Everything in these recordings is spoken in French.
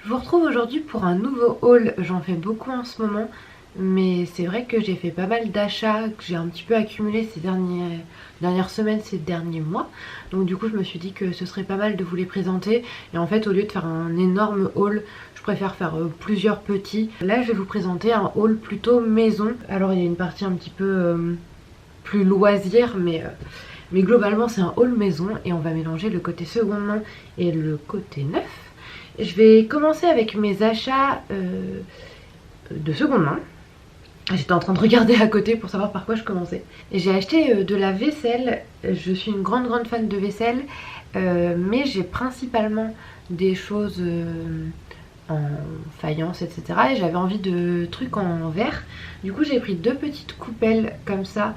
Je vous retrouve aujourd'hui pour un nouveau haul. J'en fais beaucoup en ce moment, mais c'est vrai que j'ai fait pas mal d'achats que j'ai un petit peu accumulé ces dernières semaines, ces derniers mois. Donc du coup je me suis dit que ce serait pas mal de vous les présenter. Et en fait, au lieu de faire un énorme haul, je préfère faire plusieurs petits. Là je vais vous présenter un haul plutôt maison. Alors il y a une partie un petit peu plus loisir, mais globalement c'est un haul maison. Et on va mélanger le côté seconde main et le côté neuf. Je vais commencer avec mes achats de seconde main. J'étais en train de regarder à côté pour savoir par quoi je commençais. J'ai acheté de la vaisselle. Je suis une grande fan de vaisselle, mais j'ai principalement des choses en faïence, etc. Et j'avais envie de trucs en verre. Du coup j'ai pris deux petites coupelles comme ça.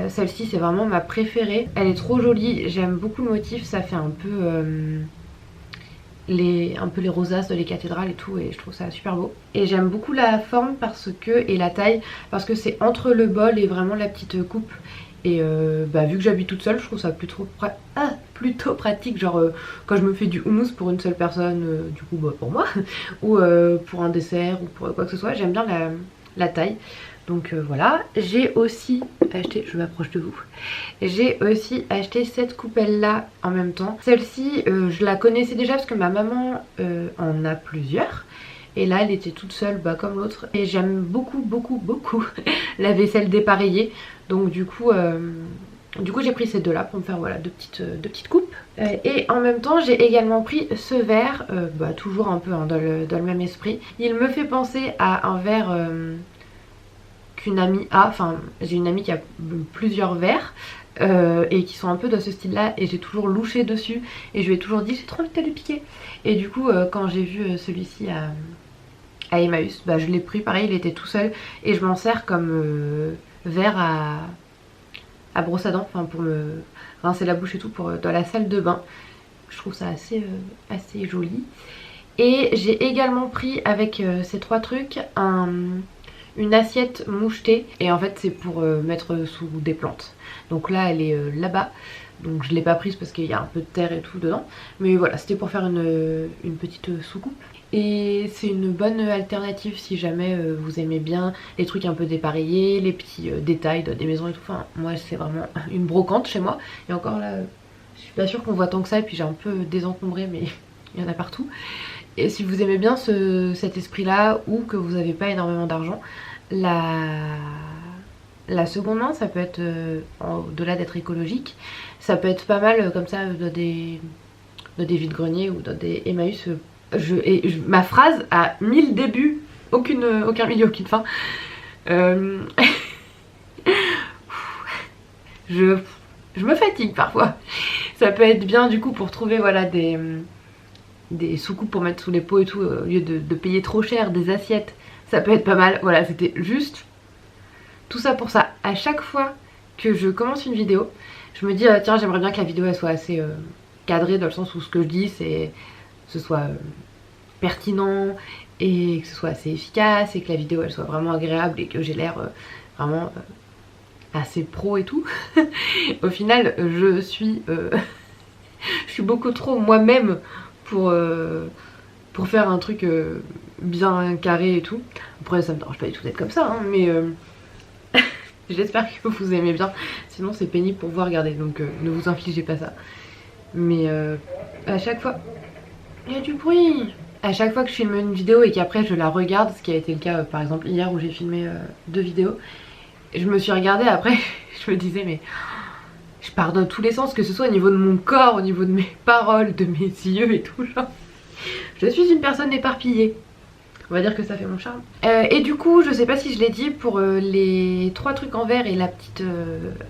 Celle-ci c'est vraiment ma préférée. Elle est trop jolie, j'aime beaucoup le motif, ça fait un peu les rosaces de les cathédrales et tout, et je trouve ça super beau. Et j'aime beaucoup la forme parce que, et la taille, parce que c'est entre le bol et vraiment la petite coupe. Et vu que j'habite toute seule, je trouve ça plutôt pratique, genre quand je me fais du houmous pour une seule personne, du coup pour moi, ou pour un dessert ou pour quoi que ce soit, j'aime bien la taille. Donc voilà, j'ai aussi acheté, je m'approche de vous, j'ai aussi acheté cette coupelle là en même temps. Celle-ci je la connaissais déjà parce que ma maman en a plusieurs. Et là elle était toute seule comme l'autre. Et j'aime beaucoup la vaisselle dépareillée. Donc du coup j'ai pris ces deux là pour me faire voilà deux petites coupes. Et en même temps j'ai également pris ce verre, toujours un peu dans le même esprit. Il me fait penser à un verre qu'une amie a, enfin j'ai une amie qui a plusieurs verres et qui sont un peu de ce style là, et j'ai toujours louché dessus et je lui ai toujours dit j'ai trop envie de te le piquer. Et du coup quand j'ai vu celui-ci à Emmaüs, je l'ai pris pareil, il était tout seul et je m'en sers comme verre à brosse à dents, enfin pour me rincer la bouche et tout pour dans la salle de bain. Je trouve ça assez joli. Et j'ai également pris avec ces trois trucs une assiette mouchetée, et en fait c'est pour mettre sous des plantes. Donc là elle est là-bas, donc je l'ai pas prise parce qu'il y a un peu de terre et tout dedans, mais voilà, c'était pour faire une petite soucoupe. Et c'est une bonne alternative si jamais vous aimez bien les trucs un peu dépareillés, les petits détails des maisons et tout. Enfin moi c'est vraiment une brocante chez moi, et encore là je suis pas sûre qu'on voit tant que ça, et puis j'ai un peu désencombré, mais il y en a partout. Et si vous aimez bien cet esprit là, ou que vous n'avez pas énormément d'argent, la seconde main ça peut être, au-delà d'être écologique, ça peut être pas mal comme ça dans des vides-greniers ou dans des Emmaüs. Ma phrase a 1000 débuts, aucun milieu, aucune fin. Je me fatigue parfois. Ça peut être bien du coup pour trouver voilà des soucoupes pour mettre sous les pots et tout, au lieu de payer trop cher, des assiettes. Ça peut être pas mal. Voilà, c'était juste tout ça pour ça. À chaque fois que je commence une vidéo, je me dis tiens, j'aimerais bien que la vidéo elle soit assez cadrée, dans le sens où ce que je dis ce soit pertinent, et que ce soit assez efficace, et que la vidéo elle soit vraiment agréable, et que j'ai l'air vraiment assez pro et tout. Au final je suis beaucoup trop moi-même pour faire un truc bien carré et tout. Après ça me dérange pas du tout d'être comme ça hein, mais j'espère que vous aimez bien, sinon c'est pénible pour vous regarder, donc ne vous infligez pas ça. Mais à chaque fois, il y a du bruit. À chaque fois que je filme une vidéo et qu'après je la regarde, ce qui a été le cas par exemple hier où j'ai filmé 2 vidéos, je me suis regardée après, je me disais mais je pars dans tous les sens, que ce soit au niveau de mon corps, au niveau de mes paroles, de mes yeux et tout, genre. Je suis une personne éparpillée. On va dire que ça fait mon charme. Et du coup, je sais pas si je l'ai dit, pour les 3 trucs en verre et la petite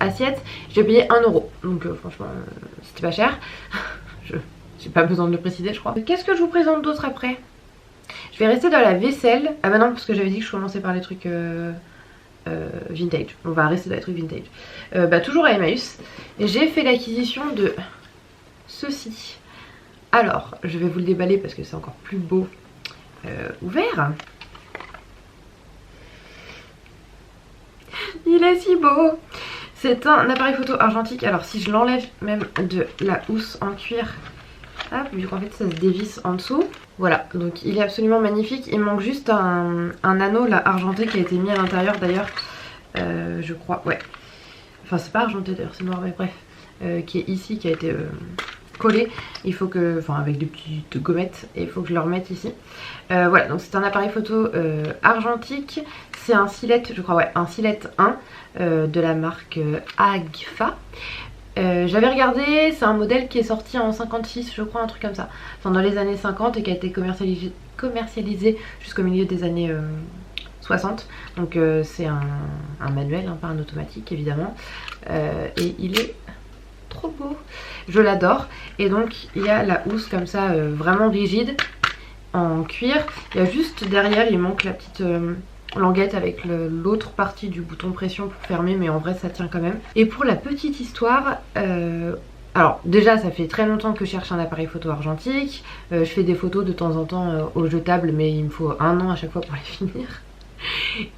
assiette, j'ai payé 1 €. Donc franchement, c'était pas cher. J'ai pas besoin de le préciser, je crois. Qu'est-ce que je vous présente d'autre après? Je vais rester dans la vaisselle. Ah bah non, parce que j'avais dit que je commençais par les trucs vintage. On va rester dans les trucs vintage. Toujours à Emmaüs, j'ai fait l'acquisition de ceci. Alors, je vais vous le déballer parce que c'est encore plus beau ouvert. Il est si beau. C'est un appareil photo argentique. Alors si je l'enlève même de la housse en cuir, Hop, vu qu'en fait ça se dévisse en dessous. Voilà, donc il est absolument magnifique. Il manque juste un anneau là argenté qui a été mis à l'intérieur d'ailleurs. Je crois, ouais. Enfin c'est pas argenté d'ailleurs, c'est noir mais bref. Qui est ici, qui a été collé. Il faut que, enfin avec des petites gommettes, et il faut que je le remette ici. Voilà, donc c'est un appareil photo argentique. C'est un Silette, je crois, ouais, un Silette 1 de la marque Agfa. J'avais regardé, c'est un modèle qui est sorti en 56 je crois, un truc comme ça, enfin dans les années 50 et qui a été commercialisé jusqu'au milieu des années 60. Donc c'est un manuel, hein, pas un automatique évidemment, et il est trop beau, je l'adore. Et donc il y a la housse comme ça vraiment rigide en cuir. Il y a juste derrière, il manque la petite languette avec l'autre partie du bouton pression pour fermer, mais en vrai ça tient quand même. Et pour la petite histoire, alors déjà ça fait très longtemps que je cherche un appareil photo argentique. Je fais des photos de temps en temps au jetable, mais il me faut 1 an à chaque fois pour les finir.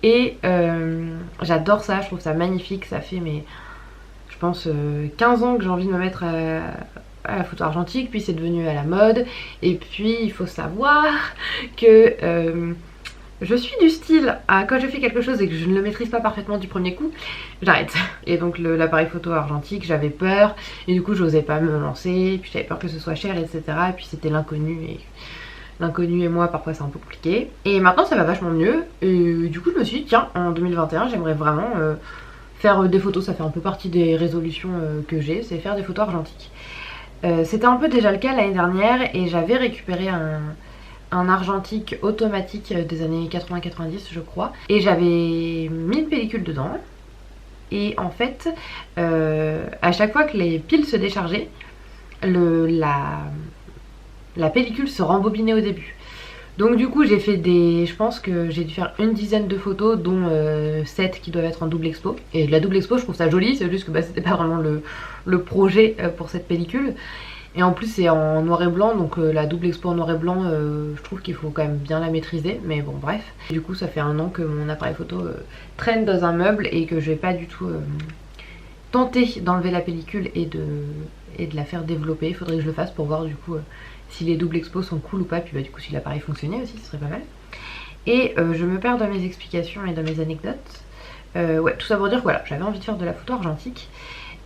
Et j'adore ça, je trouve ça magnifique. Ça fait mais je pense 15 ans que j'ai envie de me mettre à la photo argentique, puis c'est devenu à la mode. Et puis il faut savoir que je suis du style à quand je fais quelque chose et que je ne le maîtrise pas parfaitement du premier coup, j'arrête. Et donc l'appareil photo argentique, j'avais peur et du coup j'osais pas me lancer, puis j'avais peur que ce soit cher, etc. Et puis c'était l'inconnu, et l'inconnu et moi parfois c'est un peu compliqué. Et maintenant ça va vachement mieux, et du coup je me suis dit tiens, en 2021 j'aimerais vraiment faire des photos. Ça fait un peu partie des résolutions que j'ai, c'est faire des photos argentiques. C'était un peu déjà le cas l'année dernière et j'avais récupéré un argentique automatique des années 80-90 je crois, et j'avais mis une pellicule dedans, et en fait à chaque fois que les piles se déchargeaient, la pellicule se rembobinait au début. Donc du coup j'ai fait je pense que j'ai dû faire une dizaine de photos, dont 7 qui doivent être en double expo. Et la double expo je trouve ça joli, c'est juste que c'était pas vraiment le projet pour cette pellicule. Et en plus c'est en noir et blanc, donc la double expo en noir et blanc, je trouve qu'il faut quand même bien la maîtriser, mais bon bref. Du coup ça fait 1 an que mon appareil photo traîne dans un meuble et que je vais pas du tout tenter d'enlever la pellicule et de la faire développer. Il faudrait que je le fasse pour voir du coup si les doubles expos sont cool ou pas, puis bah du coup si l'appareil fonctionnait aussi, ce serait pas mal. Et je me perds dans mes explications et dans mes anecdotes. Ouais, tout ça pour dire que voilà, j'avais envie de faire de la photo argentique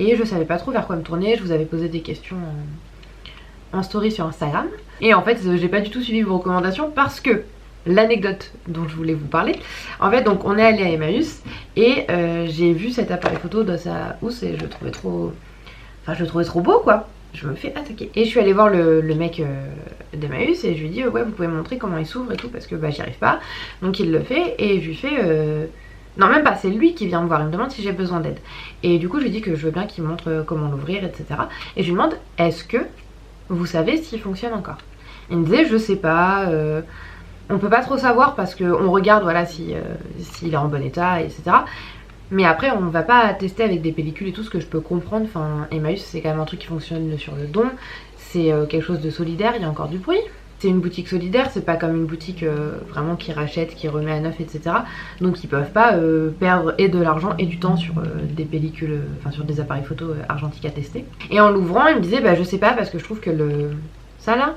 et je savais pas trop vers quoi me tourner. Je vous avais posé des questions en story sur Instagram, et en fait j'ai pas du tout suivi vos recommandations, parce que l'anecdote dont je voulais vous parler, en fait donc on est allé à Emmaüs et j'ai vu cet appareil photo dans sa housse et je le trouvais trop, enfin je le trouvais trop beau quoi. Je me fais attaquer. Et je suis allée voir le mec d'Emmaüs et je lui dis ouais, vous pouvez me montrer comment il s'ouvre et tout, parce que bah j'y arrive pas. Donc il le fait et je lui fais non même pas, c'est lui qui vient me voir, il me demande si j'ai besoin d'aide. Et du coup je lui dis que je veux bien qu'il me montre comment l'ouvrir, etc. Et je lui demande est-ce que vous savez s'il fonctionne encore. Il me disait je sais pas, on peut pas trop savoir parce qu'on regarde voilà s'il est en bon état, etc. Mais après on va pas tester avec des pellicules et tout, ce que je peux comprendre. Enfin Emmaüs c'est quand même un truc qui fonctionne sur le don, c'est quelque chose de solidaire, il y a encore du bruit. C'est une boutique solidaire, c'est pas comme une boutique vraiment qui rachète, qui remet à neuf, etc. Donc ils peuvent pas perdre et de l'argent et du temps sur des pellicules, enfin sur des appareils photo argentiques à tester. Et en l'ouvrant il me disait bah je sais pas, parce que je trouve que ça là,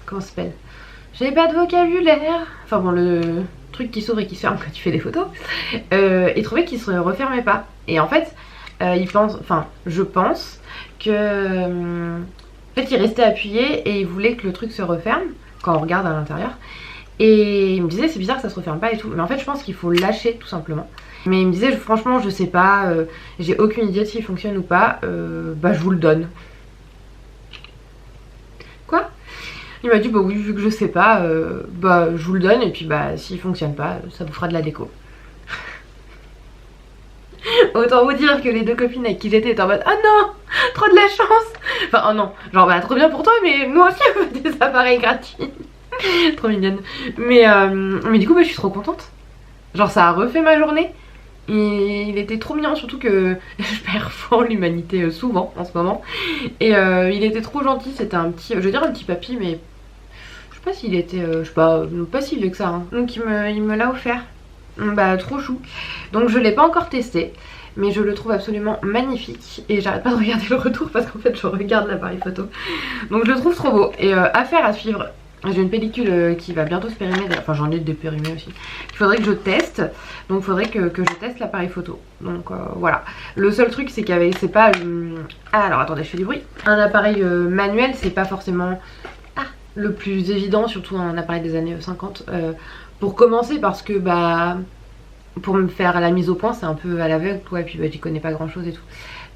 comment ça s'appelle, j'ai pas de vocabulaire, enfin bon le truc qui s'ouvre et qui se ferme quand tu fais des photos, il trouvait qu'il se refermait pas. Et en fait il pense, enfin je pense que en fait il restait appuyé et il voulait que le truc se referme quand on regarde à l'intérieur. Et il me disait c'est bizarre que ça se referme pas et tout, mais en fait je pense qu'il faut lâcher tout simplement. Mais il me disait franchement je sais pas, j'ai aucune idée de s'il fonctionne ou pas, bah je vous le donne. Quoi? Il m'a dit bah oui, vu que je sais pas, bah je vous le donne, et puis bah s'il fonctionne pas, ça vous fera de la déco. Autant vous dire que les deux copines avec qui j'étais étaient en mode ah non, trop de la chance. Enfin oh non, genre bah trop bien pour toi, mais nous aussi on veut des appareils gratuits. Trop mignonne. Mais du coup bah je suis trop contente. Genre ça a refait ma journée. Et il était trop mignon, surtout que je perds foi en l'humanité souvent en ce moment. Et il était trop gentil, c'était un petit, je veux dire un petit papy, mais je sais pas s'il était, je sais pas si vieux que ça. Hein. Donc il me l'a offert. Bah trop chou. Donc je l'ai pas encore testé. mais je le trouve absolument magnifique et j'arrête pas de regarder le retour parce qu'en fait je regarde l'appareil photo, donc je le trouve trop beau. Et affaire à suivre, j'ai une pellicule qui va bientôt se périmer, enfin j'en ai des périmés aussi, il faudrait que je teste, donc il faudrait que je teste l'appareil photo. Donc voilà, le seul truc c'est qu'il y avait, c'est pas ah alors attendez, je fais du bruit, un appareil manuel c'est pas forcément le plus évident, surtout un appareil des années 50 pour commencer, parce que bah pour me faire la mise au point c'est un peu à l'aveugle quoi, et puis bah, j'y connais pas grand chose et tout.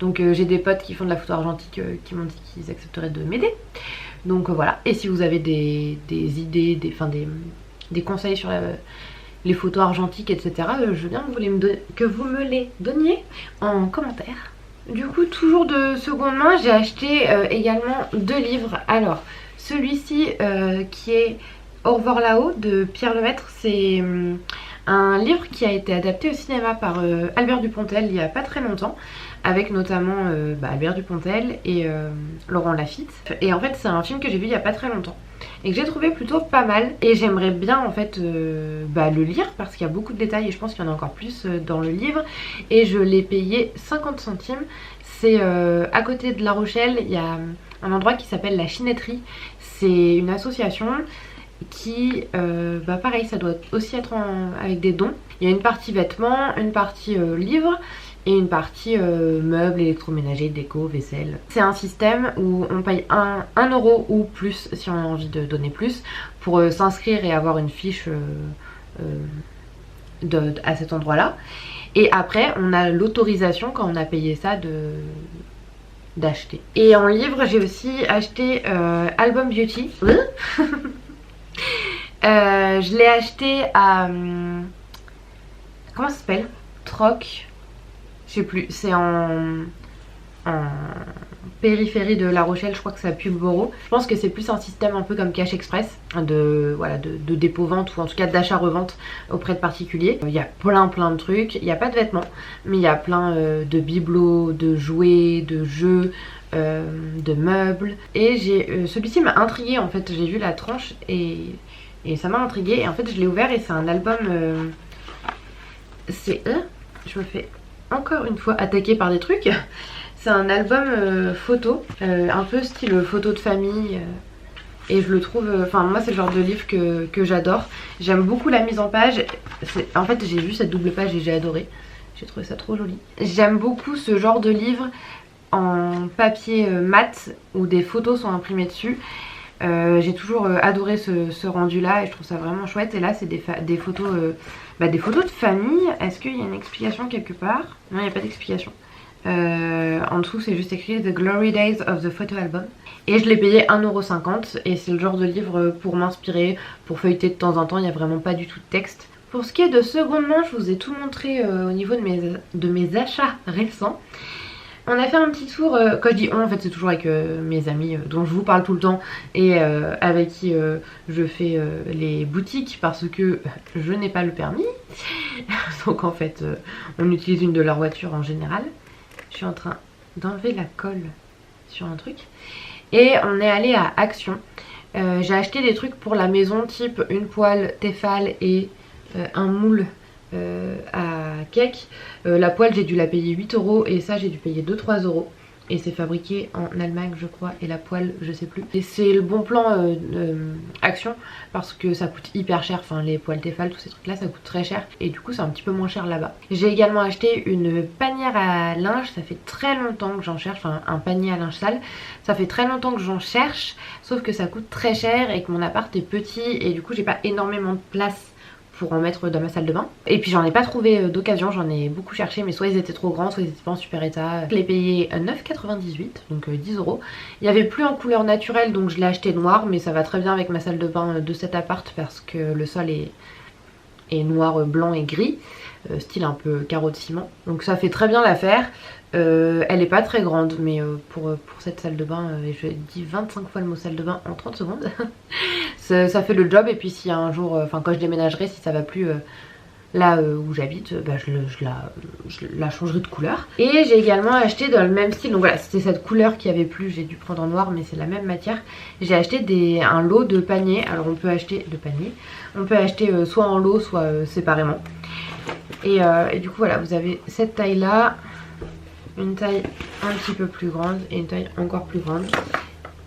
Donc j'ai des potes qui font de la photo argentique qui m'ont dit qu'ils accepteraient de m'aider. Donc voilà, et si vous avez des idées, des conseils sur les photos argentiques, etc., je veux bien que vous me les donniez en commentaire. Du coup, toujours de seconde main, j'ai acheté également 2 livres. Alors, celui-ci qui est Au revoir là-haut de Pierre Lemaitre, c'est un livre qui a été adapté au cinéma par Albert Dupontel il y a pas très longtemps, avec notamment Albert Dupontel et Laurent Lafitte. Et en fait c'est un film que j'ai vu il y a pas très longtemps et que j'ai trouvé plutôt pas mal, et j'aimerais bien en fait le lire parce qu'il y a beaucoup de détails et je pense qu'il y en a encore plus dans le livre, et je l'ai payé 50 centimes. C'est à côté de La Rochelle, il y a un endroit qui s'appelle La Chinetterie. C'est une association qui, pareil, ça doit aussi être avec des dons. Il y a une partie vêtements, une partie livres et une partie meubles, électroménager, déco, vaisselle. C'est un système où on paye 1 euro ou plus si on a envie de donner plus pour s'inscrire et avoir une fiche à cet endroit là. Et après on a l'autorisation quand on a payé ça d'acheter. Et en livre j'ai aussi acheté Album Beauty. Je l'ai acheté à comment ça s'appelle, Troc, je sais plus, c'est en périphérie de La Rochelle, je crois que c'est à Pulboro. Je pense que c'est plus un système un peu comme Cash Express de dépôt-vente, ou en tout cas d'achat-revente auprès de particuliers. Il y a plein de trucs, il n'y a pas de vêtements, mais il y a plein de bibelots, de jouets, de jeux, de meubles. Et celui-ci m'a intriguée en fait, j'ai vu la tranche et ça m'a intriguée, et en fait je l'ai ouvert et c'est un album, je me fais encore une fois attaquer par des trucs. C'est un album photo, un peu style photo de famille, et je le trouve, moi c'est le genre de livre que j'adore. J'aime beaucoup la mise en page, en fait j'ai vu cette double page et j'ai adoré, j'ai trouvé ça trop joli. J'aime beaucoup ce genre de livre en papier mat où des photos sont imprimées dessus. J'ai toujours adoré ce rendu là et je trouve ça vraiment chouette. Et là c'est des photos des photos de famille. Est-ce qu'il y a une explication quelque part? Non, il n'y a pas d'explication. En dessous c'est juste écrit The Glory Days of the Photo Album, et je l'ai payé 1,50 € et c'est le genre de livre pour m'inspirer, pour feuilleter de temps en temps. Il n'y a vraiment pas du tout de texte. Pour ce qui est de seconde main, je vous ai tout montré au niveau de mes achats récents. On a fait un petit tour, quand je dis on, en fait c'est toujours avec mes amis dont je vous parle tout le temps et avec qui je fais les boutiques parce que je n'ai pas le permis. Donc en fait on utilise une de leurs voitures en général. Je suis en train d'enlever la colle sur un truc. Et on est allé à Action. J'ai acheté des trucs pour la maison, type une poêle Tefal et un moule à cake. La poêle j'ai dû la payer 8 € et ça j'ai dû payer 2-3 €. Et c'est fabriqué en Allemagne je crois, et la poêle je sais plus. Et c'est le bon plan Action parce que ça coûte hyper cher, enfin les poêles Tefal, tous ces trucs là ça coûte très cher et du coup c'est un petit peu moins cher là-bas. J'ai également acheté une panière à linge, ça fait très longtemps que j'en cherche, enfin un panier à linge sale, ça fait très longtemps que j'en cherche, sauf que ça coûte très cher et que mon appart est petit et du coup j'ai pas énormément de place pour en mettre dans ma salle de bain. Et puis j'en ai pas trouvé d'occasion, j'en ai beaucoup cherché mais soit ils étaient trop grands, soit ils étaient pas en super état. Je l'ai payé 9,98 €, donc 10 €. Il y avait plus en couleur naturelle donc je l'ai acheté noir, mais ça va très bien avec ma salle de bain de cet appart parce que le sol est noir, blanc et gris, style un peu carreau de ciment. Donc ça fait très bien l'affaire. Elle est pas très grande mais pour cette salle de bain, je dis 25 fois le mot salle de bain en 30 secondes. ça fait le job. Et puis si un jour, quand je déménagerai, si ça va plus là où j'habite, je la changerai de couleur. Et j'ai également acheté dans le même style, donc voilà c'était cette couleur qui avait plu, j'ai dû prendre en noir mais c'est la même matière. J'ai acheté un lot de paniers. Alors on peut acheter soit en lot soit séparément. Et du coup voilà, vous avez cette taille là, une taille un petit peu plus grande et une taille encore plus grande.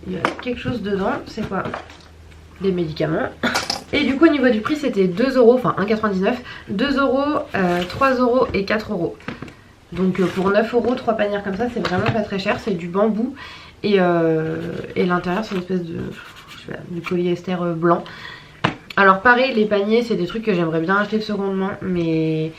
Il y a quelque chose dedans, c'est quoi? Des médicaments. Et du coup au niveau du prix c'était 2 euros, enfin 1,99€, 2 euros, 3 euros et 4 euros. Donc pour 9 euros, 3 panières comme ça, c'est vraiment pas très cher, c'est du bambou. Et l'intérieur c'est une espèce de, je sais pas, du polyester blanc. Alors pareil, les paniers c'est des trucs que j'aimerais bien acheter de seconde main, mais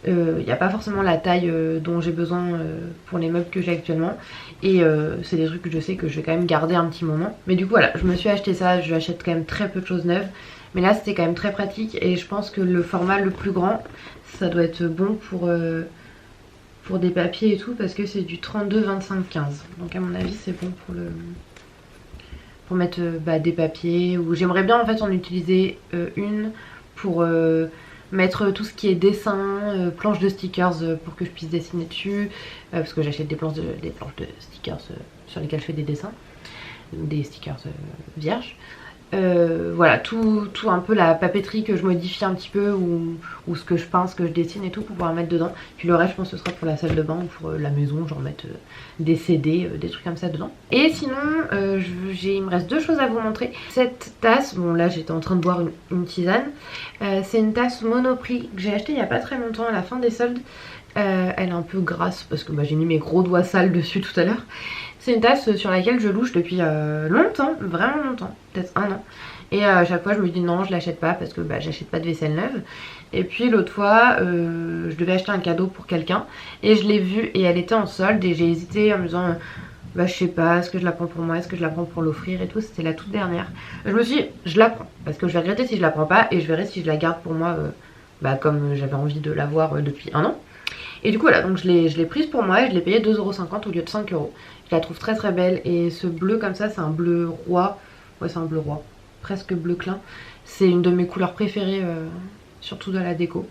il n'y a pas forcément la taille dont j'ai besoin pour les meubles que j'ai actuellement. Et c'est des trucs que je sais que je vais quand même garder un petit moment. Mais du coup voilà, je me suis acheté ça, je achète quand même très peu de choses neuves. Mais là c'était quand même très pratique et je pense que le format le plus grand, ça doit être bon pour des papiers et tout, parce que c'est du 32, 25, 15. Donc à mon avis c'est bon pour mettre des papiers. Ou j'aimerais bien en fait en utiliser une pour mettre tout ce qui est dessin, planches de stickers pour que je puisse dessiner dessus, parce que j'achète des planches de stickers sur lesquelles je fais des dessins, des stickers vierges. Voilà, tout un peu la papeterie que je modifie un petit peu, ou ce que je peins, ce que je dessine et tout pour pouvoir mettre dedans. Puis le reste je pense que ce sera pour la salle de bain ou pour la maison, genre mettre des CD, des trucs comme ça dedans. Et sinon il me reste deux choses à vous montrer. Cette tasse, bon là j'étais en train de boire une tisane, c'est une tasse Monoprix que j'ai achetée il n'y a pas très longtemps à la fin des soldes. Elle est un peu grasse parce que j'ai mis mes gros doigts sales dessus tout à l'heure. C'est une tasse sur laquelle je louche depuis longtemps, vraiment longtemps, peut-être 1 an. Et à chaque fois je me dis non, je l'achète pas parce que j'achète pas de vaisselle neuve. Et puis l'autre fois je devais acheter un cadeau pour quelqu'un et je l'ai vue et elle était en solde et j'ai hésité en me disant je sais pas, est-ce que je la prends pour moi, est-ce que je la prends pour l'offrir et tout. C'était la toute dernière. Je me suis dit je la prends parce que je vais regretter si je la prends pas, et je verrai si je la garde pour moi comme j'avais envie de l'avoir depuis 1 an. Et du coup voilà, donc je l'ai prise pour moi et je l'ai payée 2,50 € au lieu de 5 €. Je la trouve très très belle et ce bleu comme ça, c'est un bleu roi. Ouais, c'est un bleu roi, presque bleu clin. C'est une de mes couleurs préférées, surtout dans la déco.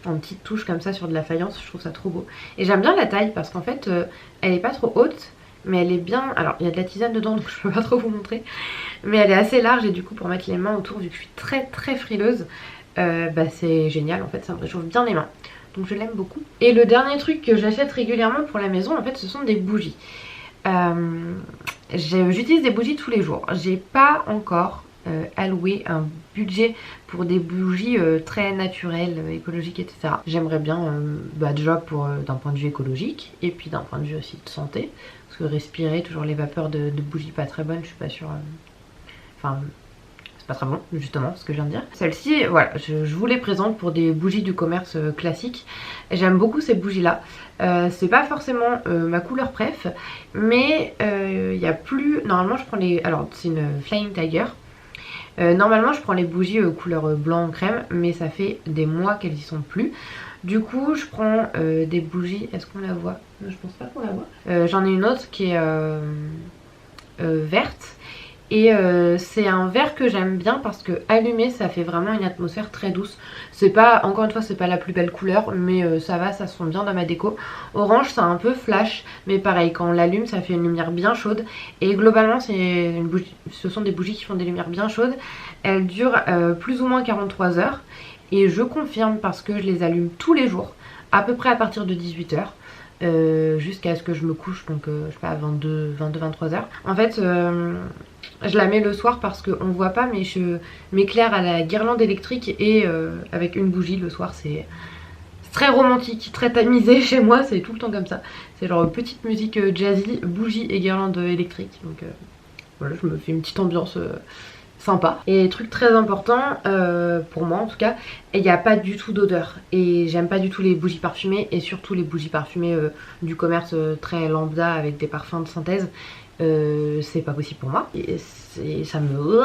En petite touche comme ça sur de la faïence, je trouve ça trop beau. Et j'aime bien la taille parce qu'en fait elle est pas trop haute, mais elle est bien. Alors il y a de la tisane dedans donc je peux pas trop vous montrer, mais elle est assez large et du coup pour mettre les mains autour, vu que je suis très très frileuse, c'est génial en fait, ça me réchauffe bien les mains. Donc je l'aime beaucoup. Et le dernier truc que j'achète régulièrement pour la maison en fait, ce sont des bougies. J'utilise des bougies tous les jours. J'ai pas encore alloué un budget pour des bougies très naturelles, écologiques, etc. J'aimerais bien déjà d'un point de vue écologique et puis d'un point de vue aussi de santé, parce que respirer toujours les vapeurs de bougies pas très bonnes, je suis pas sûre. Enfin, pas très bon justement ce que je viens de dire. Celle-ci, voilà, je vous les présente pour des bougies du commerce classique. J'aime beaucoup ces bougies là. C'est pas forcément ma couleur préf, mais il y a plus. Normalement je prends les. Alors c'est une Flying Tiger. Normalement je prends les bougies couleur blanc crème, mais ça fait des mois qu'elles y sont plus. Du coup je prends des bougies. Est-ce qu'on la voit? Je pense pas qu'on la voit. J'en ai une autre qui est verte. Et c'est un vert que j'aime bien parce que allumé ça fait vraiment une atmosphère très douce. C'est pas, encore une fois c'est pas la plus belle couleur, mais ça va, ça se sent bien dans ma déco. Orange c'est un peu flash, mais pareil quand on l'allume ça fait une lumière bien chaude. Et globalement ce sont des bougies qui font des lumières bien chaudes. Elles durent plus ou moins 43 heures. Et je confirme parce que je les allume tous les jours, à peu près à partir de 18 h. Jusqu'à ce que je me couche, donc je sais pas, à 22-23 h. En fait je la mets le soir parce qu'on voit pas, mais je m'éclaire à la guirlande électrique et avec une bougie le soir. C'est très romantique, très tamisé chez moi, c'est tout le temps comme ça. C'est genre petite musique jazzy, bougie et guirlande électrique. Donc voilà, je me fais une petite ambiance sympa. Et truc très important pour moi en tout cas, il n'y a pas du tout d'odeur. Et j'aime pas du tout les bougies parfumées, et surtout les bougies parfumées du commerce très lambda avec des parfums de synthèse. C'est pas possible pour moi et ça me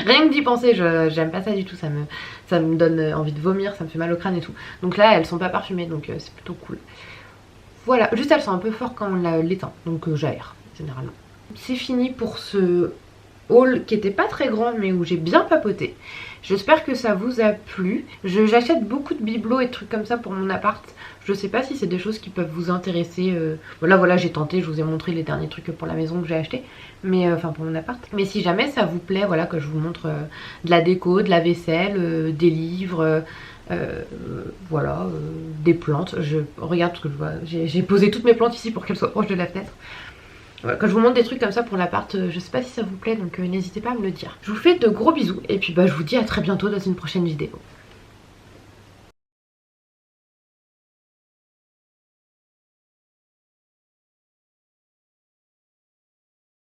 rien que d'y penser, j'aime pas ça du tout, ça me donne envie de vomir, ça me fait mal au crâne et tout. Donc là elles sont pas parfumées, donc c'est plutôt cool. Voilà, juste elles sont un peu fortes quand on l'éteint, donc j'aère généralement. C'est fini pour ce haul qui était pas très grand mais où j'ai bien papoté. J'espère que ça vous a plu. J'achète beaucoup de bibelots et de trucs comme ça pour mon appart. Je sais pas si c'est des choses qui peuvent vous intéresser. Voilà, j'ai tenté, je vous ai montré les derniers trucs pour la maison que j'ai acheté, mais enfin pour mon appart. Mais si jamais ça vous plaît, voilà, que je vous montre de la déco, de la vaisselle, des livres, Voilà, des plantes. Je regarde ce que je vois. J'ai posé toutes mes plantes ici pour qu'elles soient proches de la fenêtre. Voilà, quand je vous montre des trucs comme ça pour l'appart, je sais pas si ça vous plaît, donc n'hésitez pas à me le dire. Je vous fais de gros bisous et puis bah je vous dis à très bientôt dans une prochaine vidéo.